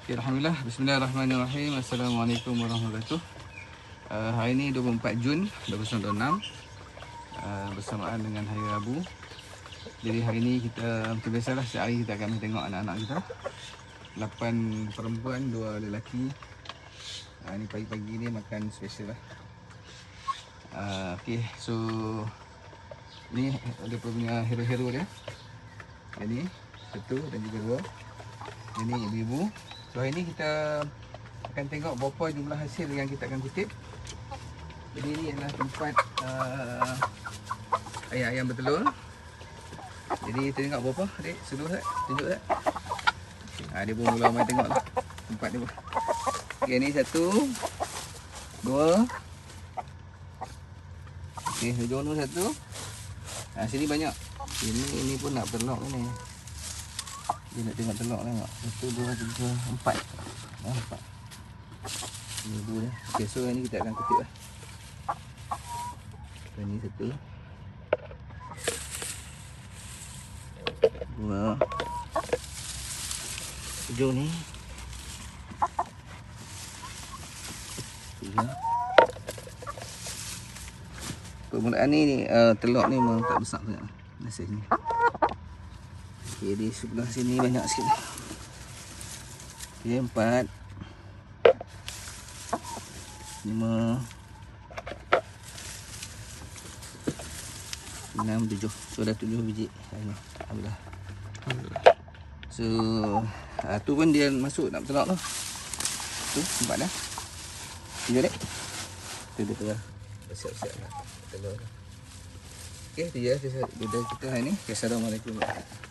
Okay, Alhamdulillah. Bismillahirrahmanirrahim. Assalamualaikum warahmatullahi wabarakatuh. Hari ini 24 Jun 2026, bersamaan dengan Hari Rabu. Jadi hari ini kita macam biasalah, setiap hari kita akan tengok anak-anak kita. 8 perempuan, 2 lelaki. Ini pagi-pagi ni makan special lah. Okay, so ni dia punya hero-hero dia. Ini satu dan juga 2. Ini ibu-ibu. So hari ni kita akan tengok berapa jumlah hasil yang kita akan kutip. Jadi ini adalah tempat ayam-ayam bertelur. Jadi kita tengok berapa adik, seluruh tak? Tunjuk tak? Dia pun mula main tengok lah tempat dia pun. Okay, ni 1 2. Okay, hujung tu 1. Sini banyak. Ini pun nak telur ni. Dia nak tengok telur tengok. 1 2 3 4. 4. Ini ibu dia. Okay, so ni kita akan kutip lah. Ini 1 2. Hujung ni 3. Permulaan ni telur ni memang tak besar sangat lah. Nasibnya. Okay, di sebelah sini banyak sikit. Okay, 4 5 6 7. So dah 7 biji. Alhamdulillah. So tu pun dia masuk nak bertelur tu. Tu 4 dah. 3 dek. Tu dia tengah siap-siap nak telur. Okay, tu je video kita hari ni. Assalamualaikum warahmatullahi wabarakatuh.